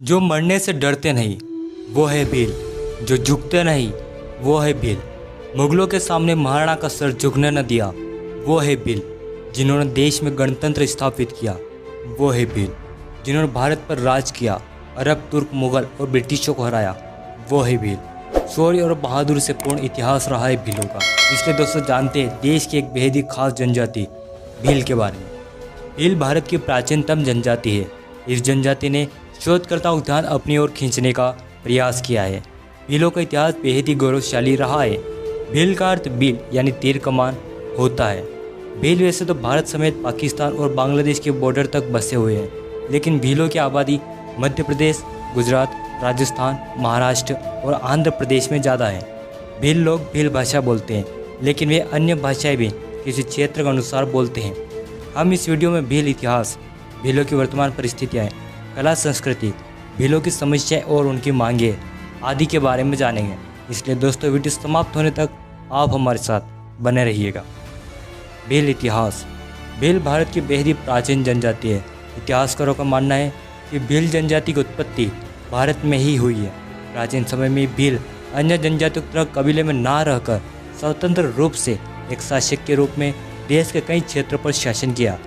जो मरने से डरते नहीं वो है भील, जो झुकते नहीं वो है भील। मुगलों के सामने महाराणा का सर झुकने न दिया वो है भील। जिन्होंने देश में गणतंत्र स्थापित किया वो है भील। जिन्होंने भारत पर राज किया, अरब, तुर्क, मुगल और ब्रिटिशों को हराया वो है भील। शौर्य और बहादुरी से पूर्ण इतिहास रहा है भीलों का। इसलिए दोस्तों जानते हैं देश की एक बेहद ही खास जनजाति भील के बारे में। भील भारत की प्राचीनतम जनजाति है। इस जनजाति ने शोधकर्ताओं ध्यान अपनी ओर खींचने का प्रयास किया है। भीलों का इतिहास बेहद ही गौरवशाली रहा है। भील का अर्थ भील यानी तीर कमान होता है। भील वैसे तो भारत समेत पाकिस्तान और बांग्लादेश के बॉर्डर तक बसे हुए हैं, लेकिन भीलों की आबादी मध्य प्रदेश, गुजरात, राजस्थान, महाराष्ट्र और आंध्र प्रदेश में ज़्यादा है। भील लोग भील भाषा बोलते हैं, लेकिन वे अन्य भाषाएं भी किसी क्षेत्र के अनुसार बोलते हैं। हम इस वीडियो में भील इतिहास, भीलों की वर्तमान परिस्थितियाँ, कला संस्कृति, भीलों की समस्याएं और उनकी मांगें आदि के बारे में जानेंगे। इसलिए दोस्तों वीडियो समाप्त होने तक आप हमारे साथ बने रहिएगा। भील इतिहास। भील भारत की बेहद ही प्राचीन जनजाति है। इतिहासकारों का मानना है कि भील जनजाति की उत्पत्ति भारत में ही हुई है। प्राचीन समय में भील अन्य जनजातियों की तरह कबीले में ना रहकर स्वतंत्र रूप से एक शासक के रूप में देश के कई क्षेत्रों पर शासन किया।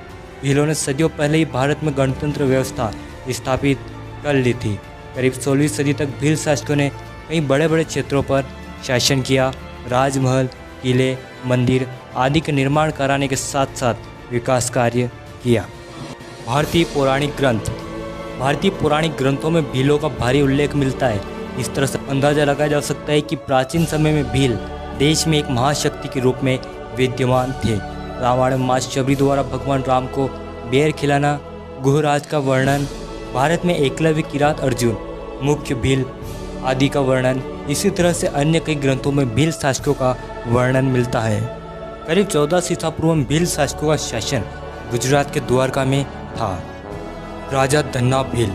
भीलों ने सदियों पहले ही भारत में गणतंत्र व्यवस्था स्थापित कर ली थी। करीब 16वीं सदी तक भील शासकों ने कई बड़े बड़े क्षेत्रों पर शासन किया। राजमहल, किले, मंदिर आदि के निर्माण कराने के साथ साथ विकास कार्य किया। भारतीय पौराणिक ग्रंथ। भारतीय पौराणिक ग्रंथों में भीलों का भारी उल्लेख मिलता है। इस तरह से अंदाजा लगाया जा सकता है कि प्राचीन समय में भील देश में एक महाशक्ति के रूप में विद्यमान थे। रामायण में माँ शबरी द्वारा भगवान राम को बेर खिलाना, गुहराज का वर्णन, भारत में एकलव्य, किरात अर्जुन, मुख्य भील आदि का वर्णन, इसी तरह से अन्य कई ग्रंथों में भील शासकों का वर्णन मिलता है। करीब 14 ईसा पूर्व में भील शासकों का शासन गुजरात के द्वारका में था। राजा धन्ना भील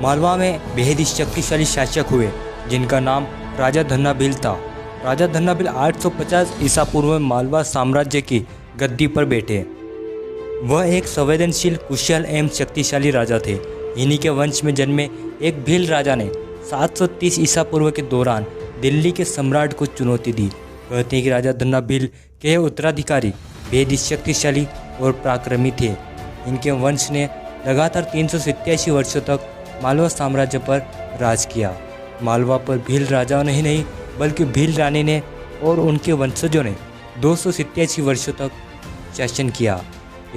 मालवा में बेहद ही शक्तिशाली शासक हुए, जिनका नाम राजा धन्ना भील था। राजा धन्ना भील 850 ईसा पूर्व में मालवा साम्राज्य की गद्दी पर बैठे। वह एक संवेदनशील, कुशल एवं शक्तिशाली राजा थे। इन्हीं के वंश में जन्मे एक भील राजा ने 730 ईसा पूर्व के दौरान दिल्ली के सम्राट को चुनौती दी। कहते हैं कि राजा धन्ना भील के उत्तराधिकारी बेहद ही शक्तिशाली और पराक्रमी थे। इनके वंश ने लगातार 387 वर्षों तक मालवा साम्राज्य पर राज किया। मालवा पर भील राजाओं ने ही नहीं बल्कि भील रानी ने और उनके वंशजों ने 287 वर्षों तक शासन किया।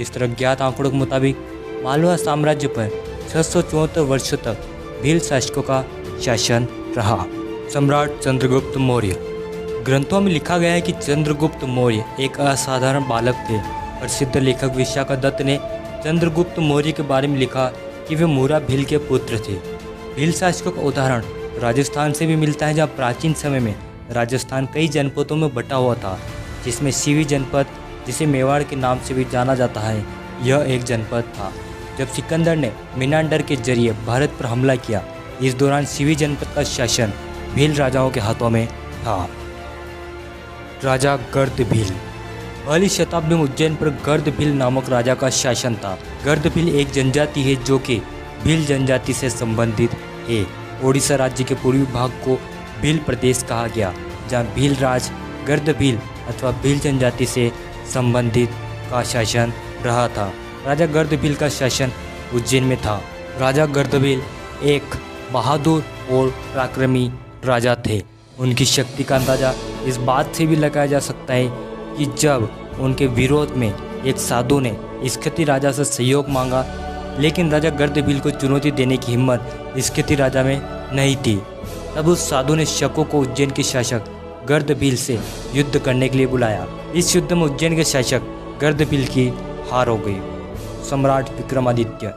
इस तरह ज्ञात आंकड़ों के मुताबिक मालवा साम्राज्य पर 674 वर्षों तक भील शासकों का शासन रहा। सम्राट चंद्रगुप्त मौर्य। ग्रंथों में लिखा गया है कि चंद्रगुप्त मौर्य एक असाधारण बालक थे। प्रसिद्ध लेखक विशाखा दत्त ने चंद्रगुप्त मौर्य के बारे में लिखा कि वे मूरा भील के पुत्र थे। भील शासकों का उदाहरण राजस्थान से भी मिलता है, जहाँ प्राचीन समय में राजस्थान कई जनपदों में बटा हुआ था, जिसमें सीवी जनपद, जिसे मेवाड़ के नाम से भी जाना जाता है, यह एक जनपद था। जब सिकंदर ने मिनांडर के जरिए भारत पर हमला किया, इस दौरान सीवी जनपद का शासन भील राजाओं के हाथों में था। राजा गर्द भील। पहली शताब्दी में उज्जैन पर गर्द भील नामक राजा का शासन था। गर्द भील एक जनजाति है जो कि भील जनजाति से संबंधित है। ओडिशा राज्य के पूर्वी भाग को भील प्रदेश कहा गया, जहाँ भील राज गर्द भील अथवा भील जनजाति से संबंधित का शासन रहा था। राजा गर्द भील का शासन उज्जैन में था। राजा गर्द भील एक बहादुर और पराक्रमी राजा थे। उनकी शक्ति का अंदाजा इस बात से भी लगाया जा सकता है कि जब उनके विरोध में एक साधु ने स्कंदी राजा से सहयोग मांगा, लेकिन राजा गर्द भील को चुनौती देने की हिम्मत स्कंदी राजा में नहीं थी। तब उस साधु ने शकों को उज्जैन के शासक गर्द भील से युद्ध करने के लिए बुलाया। इस युद्ध में उज्जैन के शासक गर्द भील की हार हो गई। सम्राट विक्रमादित्य।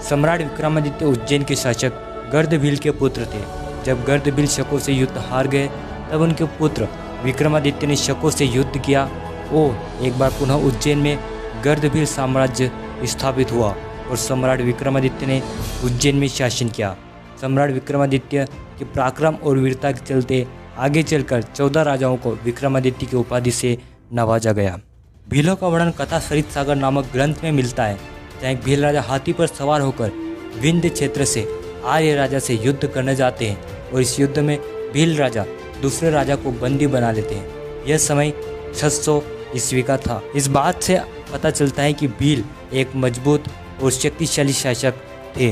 सम्राट विक्रमादित्य उज्जैन के शासक गर्द भील के पुत्र थे। जब गर्द भील शकों से युद्ध हार गए, तब उनके पुत्र विक्रमादित्य ने शकों से युद्ध किया और एक बार पुनः उज्जैन में गर्द भील साम्राज्य स्थापित हुआ और सम्राट विक्रमादित्य ने उज्जैन में शासन किया। सम्राट विक्रमादित्य के पराक्रम और वीरता के चलते आगे चलकर 14 राजाओं को विक्रमादित्य की उपाधि से नवाजा गया। भीलों का वर्णन कथा सरित सागर नामक ग्रंथ में मिलता है, जहाँ एक भील राजा हाथी पर सवार होकर विंध्य क्षेत्र से आर्य राजा से युद्ध करने जाते हैं और इस युद्ध में भील राजा दूसरे राजा को बंदी बना लेते हैं। यह समय 600 ईस्वी का था। इस बात से पता चलता है कि भील एक मजबूत और शक्तिशाली शासक थे।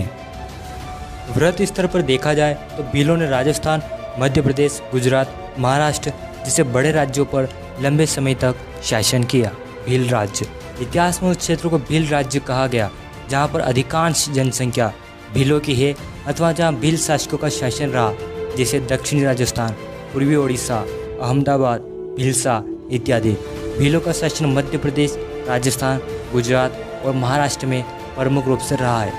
वृहत स्तर पर देखा जाए तो भीलों ने राजस्थान, मध्य प्रदेश, गुजरात, महाराष्ट्र जैसे बड़े राज्यों पर लंबे समय तक शासन किया। भील राज्य इतिहास में उस क्षेत्र को भील राज्य कहा गया जहाँ पर अधिकांश जनसंख्या भीलों की है अथवा जहाँ भील शासकों का शासन रहा, जैसे दक्षिणी राजस्थान, पूर्वी ओडिशा, अहमदाबाद, भीलसा इत्यादि। भीलों का शासन मध्य प्रदेश, राजस्थान, गुजरात और महाराष्ट्र में प्रमुख रूप से रहा है।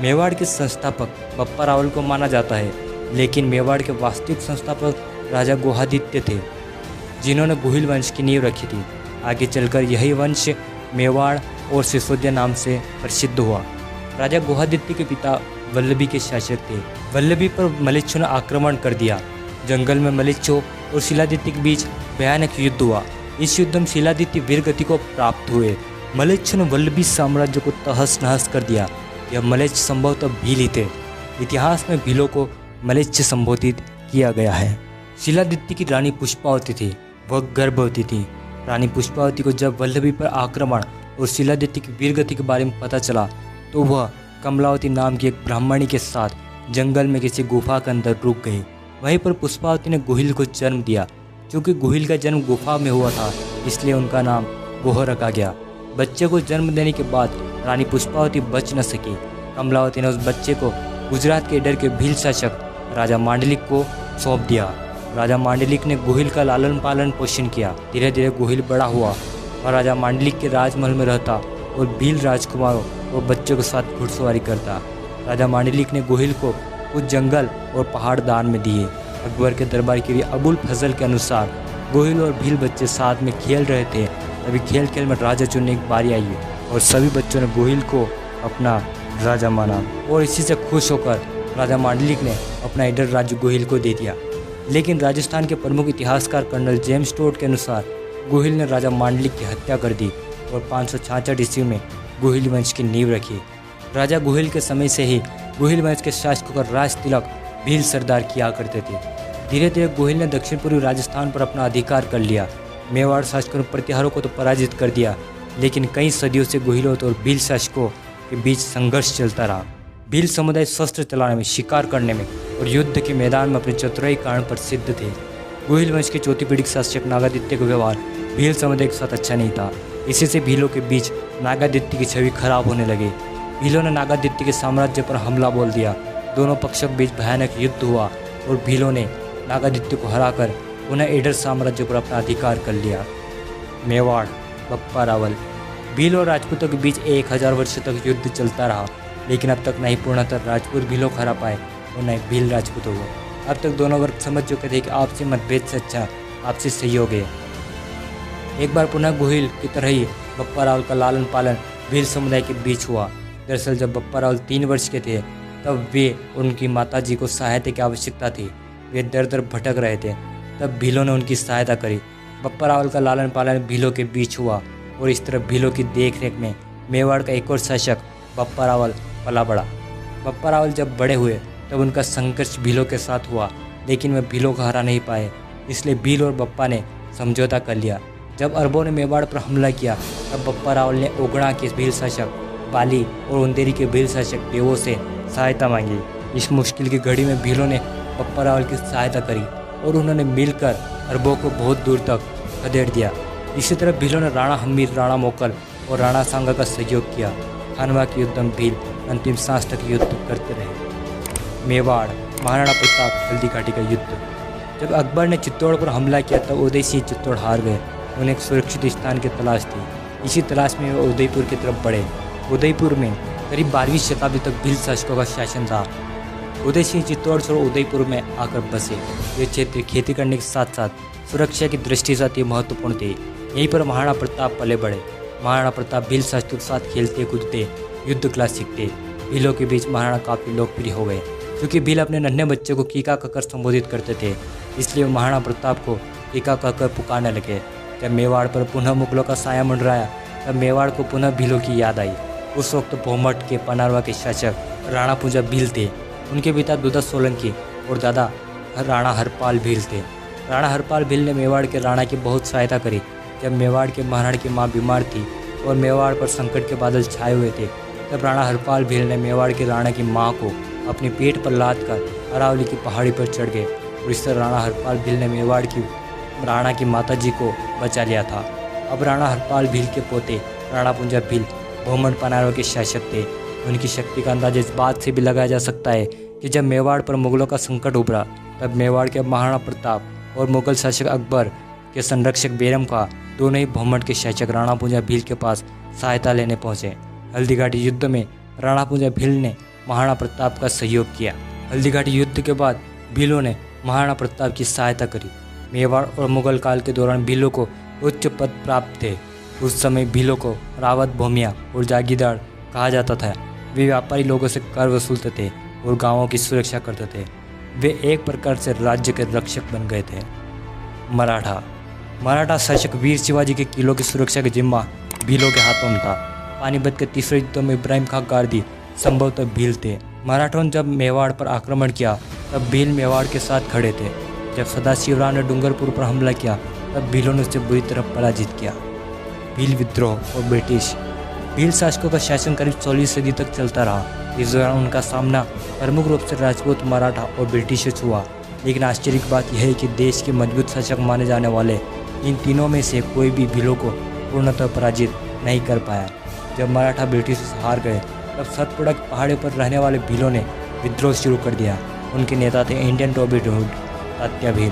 मेवाड़ के संस्थापक बप्पा रावल को माना जाता है, लेकिन मेवाड़ के वास्तविक संस्थापक राजा गुहादित्य थे, जिन्होंने गुहिल वंश की नींव रखी थी। आगे चलकर यही वंश मेवाड़ और सिसोदिया नाम से प्रसिद्ध हुआ। राजा गुहादित्य के पिता वल्लभी के शासक थे। वल्लभी पर मलेच्छों ने आक्रमण कर दिया। जंगल में मलेच्छों और शिलादित्य के बीच भयानक युद्ध हुआ। इस युद्ध में शिलादित्य वीरगति को प्राप्त हुए। मलेच्छों ने वल्लभी साम्राज्य को तहस नहस कर दिया। यह मलेच्छ संभवतः भील ही थे। इतिहास में भीलों को मलेच्छ संबोधित किया गया है। शिलादित्य की रानी पुष्पावती थी, वह गर्भवती थी। रानी पुष्पावती को जब वल्लभी पर आक्रमण और शिलादित्य की वीरगति के बारे में पता चला तो वह कमलावती नाम की एक ब्राह्मणी के साथ जंगल में किसी गुफा के अंदर रुक गई। वहीं पर पुष्पावती ने गुहिल को जन्म दिया। क्योंकि गुहिल का जन्म गुफा में हुआ था, इसलिए उनका नाम गोह रखा गया। बच्चे को जन्म देने के बाद रानी पुष्पावती बच न सकी। कमलावती ने उस बच्चे को गुजरात के इडर के भील शासक राजा मांडलिक को सौंप दिया। राजा मांडलिक ने गुहिल का लालन पालन पोषण किया। धीरे धीरे गुहिल बड़ा हुआ और राजा मांडलिक के राजमहल में रहता और भील राजकुमारों और बच्चों के साथ घुड़सवारी करता। राजा मांडलिक ने गुहिल को कुछ जंगल और पहाड़ दान में दिए। अकबर के दरबार के लिए अबुल फजल के अनुसार गुहिल और भील बच्चे साथ में खेल रहे थे। तभी खेल खेल में राजा चुनने की बारी आई और सभी बच्चों ने गुहिल को अपना राजा माना और इसी से खुश होकर राजा मांडलिक ने अपना इडर राज्य गुहिल को दे दिया। लेकिन राजस्थान के प्रमुख इतिहासकार कर्नल जेम्स टोड के अनुसार गुहिल ने राजा मांडलिक की हत्या कर दी और 566 ईस्वी में गुहिल वंश की नींव रखी। राजा गुहिल के समय से ही गुहिल वंश के शासकों का राज तिलक भील सरदार किया करते थे। धीरे धीरे गुहिल ने दक्षिण पूर्वी राजस्थान पर अपना अधिकार कर लिया। मेवाड़ शासकों ने प्रतिहारों को तो पराजित कर दिया, लेकिन कई सदियों से गुहिलों और भील शासकों के बीच संघर्ष चलता रहा। भील समुदाय शस्त्र चलाने में, शिकार करने में और युद्ध के मैदान में अपने चतुराई कारण प्रसिद्ध थे। गुहिल वंश के चौथी पीढ़ी के शासक नागादित्य का व्यवहार भील समुदाय के साथ अच्छा नहीं था। इसी से भीलों के बीच नागादित्य की छवि खराब होने लगी। भीलों ने नागादित्य के साम्राज्य पर हमला बोल दिया। दोनों पक्षों के बीच भयानक युद्ध हुआ और भीलों ने नागादित्य को हराकर पुनः इडर साम्राज्य पर अपना अधिकार कर लिया। मेवाड़ बप्पा रावल। भील और राजपूतों के बीच 1000 वर्षों तक युद्ध चलता रहा, लेकिन अब तक नहीं पूर्णतः राजपूत भीलों को हरा पाए और नहीं भील राजपूतों को। अब तक दोनों वर्ग समझ चुके थे कि आपसी मतभेद से अच्छा आपसी सहयोग है। एक बार पुनः गुहिल की तरह ही बप्पा रावल का लालन पालन भील समुदाय के बीच हुआ। दरअसल जब बप्पा रावल 3 वर्ष के थे तब वे उनकी माताजी को सहायता की आवश्यकता थी। वे दर दर भटक रहे थे, तब भीलों ने उनकी सहायता करी। बप्पा रावल का लालन पालन भीलों के बीच हुआ और इस तरह भीलों की देखरेख में मेवाड़ का एक और शासक बप्पा रावल पला बढ़ा। बप्पा रावल जब बड़े हुए तब उनका संघर्ष भीलों के साथ हुआ, लेकिन वे भीलों को हरा नहीं पाए। इसलिए भील और बप्पा ने समझौता कर लिया। जब अरबों ने मेवाड़ पर हमला किया तब बप्पा रावल ने ओगड़ा के भील शासक पाली और उंदेरी के भील शासक देवों से सहायता मांगी। इस मुश्किल की घड़ी में भीलों ने बप्पा रावल की सहायता करी और उन्होंने मिलकर अरबों को बहुत दूर तक खदेड़ दिया। इसी तरह भीलों ने राणा हमीर, राणा मोकल और राणा सांगा का सहयोग किया। खानवा के युद्ध में भील अंतिम सांस तक युद्ध करते रहे। मेवाड़ महाराणा प्रताप हल्दी घाटी का युद्ध। जब अकबर ने चित्तौड़ पर हमला किया तब उदय सिंह चित्तौड़ हार गए। उन्हें एक सुरक्षित स्थान की तलाश थी। इसी तलाश में वे उदयपुर की तरफ बढ़े। उदयपुर में करीब 12वीं शताब्दी तक भील शासकों का शासन था। उदय सिंह चित्तौड़ से उदयपुर में आकर बसे। ये क्षेत्र खेती करने के साथ साथ सुरक्षा की दृष्टि से अति महत्वपूर्ण थे। यहीं पर महाराणा प्रताप पले बढ़े। महाराणा प्रताप भील शासकों के साथ खेलते कूदते युद्ध कला सीखते। भीलों के बीच महाराणा काफ़ी लोकप्रिय हो गए। क्योंकि भील अपने नन्हे बच्चे को कीका कहकर संबोधित करते थे, इसलिए महाराणा प्रताप को कीका कहकर पुकारने लगे। जब मेवाड़ पर पुनः मुगलों का साया मंडराया तब मेवाड़ को पुनः भीलों की याद आई। उस वक्त भोमट के पनारवा के शासक राणा पूजा भील थे। उनके पिता दुदत सोलंकी और दादा राणा हरपाल भील थे। राणा हरपाल भील ने मेवाड़ के राणा की बहुत सहायता करी। जब मेवाड़ के महाराणा की मां बीमार थी और मेवाड़ पर संकट के बादल छाए हुए थे, तब राणा हरपाल भील ने मेवाड़ के राणा की मां को अपने पेट पर लाद कर अरावली की पहाड़ी पर चढ़ गए और इस तरह राणा हरपाल भील ने मेवाड़ की राणा की माताजी को बचा लिया था। अब राणा हरपाल भील के पोते राणा पूंजा भील भोमट पनारवा के शासक थे। उनकी शक्ति का अंदाजा इस बात से भी लगाया जा सकता है कि जब मेवाड़ पर मुगलों का संकट उभरा, तब मेवाड़ के महाराणा प्रताप और मुगल शासक अकबर के संरक्षक बेरम खां दोनों ही भोमट के शासक राणा पूंजा भील के पास सहायता लेने पहुंचे। हल्दीघाटी युद्ध में राणा पूंजा भील ने महाराणा प्रताप का सहयोग किया। हल्दीघाटी युद्ध के बाद भीलों ने महाराणा प्रताप की सहायता करी। मेवाड़ और मुगल काल के दौरान भीलों को उच्च पद प्राप्त थे। उस समय भीलों को रावत, भूमिया और जागीरदार कहा जाता था। वे व्यापारी लोगों से कर वसूलते थे और गांवों की सुरक्षा करते थे। वे एक प्रकार से राज्य के रक्षक बन गए थे। मराठा शासक वीर शिवाजी के किलों की सुरक्षा का जिम्मा भीलों के हाथों में था। पानीपत के तीसरे युद्ध में इब्राहिम खां गारदी संभवतः भील थे। मराठों ने जब मेवाड़ पर आक्रमण किया, तब भील मेवाड़ के साथ खड़े थे। जब सदाशिवराव ने डूंगरपुर पर हमला किया, तब भीलों ने उसे बुरी तरह पराजित किया। भील विद्रोह और ब्रिटिश। भील शासकों का शासन करीब 16वीं सदी तक चलता रहा। इस दौरान उनका सामना प्रमुख रूप से राजपूत, मराठा और ब्रिटिश से हुआ। लेकिन आश्चर्य की बात यह है कि देश के मजबूत शासक माने जाने वाले इन तीनों में से कोई भी भीलों को पूर्णतः पराजित नहीं कर पाया। जब मराठा ब्रिटिश से हार गए, तब सतपुड़ा की पहाड़ी पर रहने वाले भीलों ने विद्रोह शुरू कर दिया। उनके नेता थे Indian robin hood Tatya Bhil.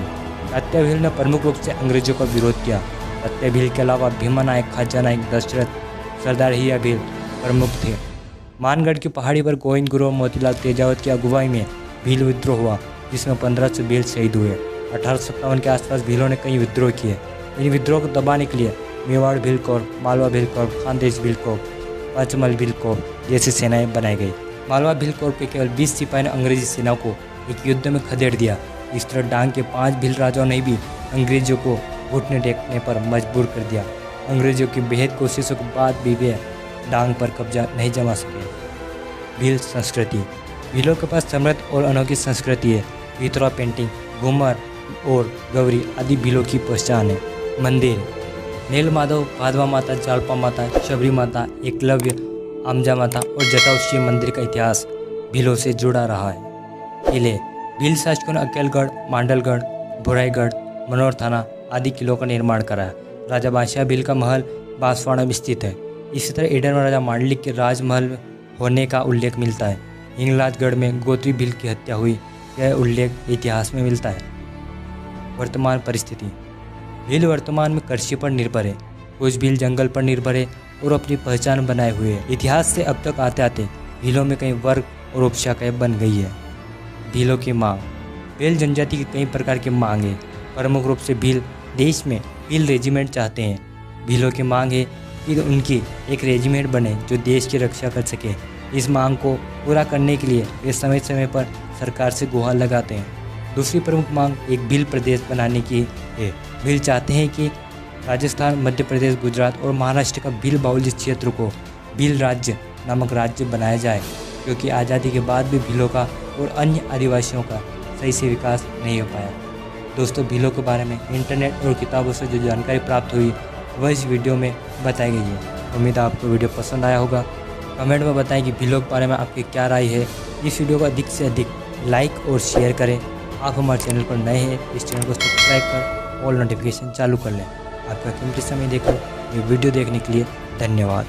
Tatya Bhil ने प्रमुख रूप से अंग्रेजों का विरोध किया। तात्या भील के अलावा भीमा नायक, खाजा नायक, दशरथ, सरदार हिया भील प्रमुख थे। मानगढ़ की पहाड़ी पर गोविंद गुरु और मोतीलाल तेजावत की अगुवाई में भील विद्रोह हुआ, जिसमें 1500 भील शहीद हुए। 1857 के आसपास भीलों ने कई विद्रोह किए। इन विद्रोह को दबाने के लिए Mewar Bhil corps, Malwa Bhil corps, Khandesh Bhil corps, पचमल भील कोर जैसी सेनाएं बनाई गई। मालवा भील कोर के केवल 20 सिपाही ने अंग्रेजी सेना को एक युद्ध में खदेड़ दिया। इस तरह डांग के 5 भील राजाओं ने भी अंग्रेजों को घुटने टेकने पर मजबूर कर दिया। अंग्रेजों की बेहद कोशिशों के बाद भी वे डांग पर कब्जा नहीं जमा सके। भील संस्कृति। भीलों के पास समृद्ध और अनोखी संस्कृति है। भितरवा पेंटिंग, घूमर और गौरी आदि भीलों की पहचान है। मंदिर। नील माधव, भादवा माता, जालपा माता, शबरी माता, एकलव्य, आमजा माता और जटाऊ शिव मंदिर का इतिहास भीलों से जुड़ा रहा है। किले। भील शासकों ने अकेलगढ़, मांडलगढ़, भुराईगढ़, मनोर थाना आदि किलों का निर्माण कराया। राजा बादशाह भील का महल बांसवाड़ा में स्थित है। इसी तरह ईडर में राजा मांडलिक के राजमहल होने का उल्लेख मिलता है। हिंगलाजगढ़ में गोत्री भील की हत्या हुई, यह उल्लेख इतिहास में मिलता है। वर्तमान परिस्थिति। भील वर्तमान में कृषि पर निर्भर है। कुछ भील जंगल पर निर्भर है और अपनी पहचान बनाए हुए है। इतिहास से अब तक आते आते भीलों में कई वर्ग और उपशाखाएं बन गई है। भीलों की मांग। भील जनजाति की कई प्रकार की मांग है। प्रमुख रूप से भील देश में भील रेजिमेंट चाहते हैं। भीलों की मांग है कि उनकी एक रेजिमेंट बने जो देश की रक्षा कर सके। इस मांग को पूरा करने के लिए वे समय समय पर सरकार से गुहार लगाते हैं। दूसरी प्रमुख मांग एक भील प्रदेश बनाने की है। भील चाहते हैं कि राजस्थान, मध्य प्रदेश, गुजरात और महाराष्ट्र का भील बाहुल्य क्षेत्र को भील राज्य नामक राज्य बनाया जाए, क्योंकि आज़ादी के बाद भी भीलों का और अन्य आदिवासियों का सही से विकास नहीं हो पाया। दोस्तों, भीलों के बारे में इंटरनेट और किताबों से जो जानकारी प्राप्त हुई वह इस वीडियो में बताई गई है। उम्मीद है आपको वीडियो पसंद आया होगा। कमेंट में बताएं कि भीलों के बारे में आपकी क्या राय है। इस वीडियो को अधिक से अधिक लाइक और शेयर करें। आप हमारे चैनल पर नए हैं, इस चैनल को सब्सक्राइब कर ऑल नोटिफिकेशन चालू कर लें। आपका कीमती समय देकर ये वीडियो देखने के लिए धन्यवाद।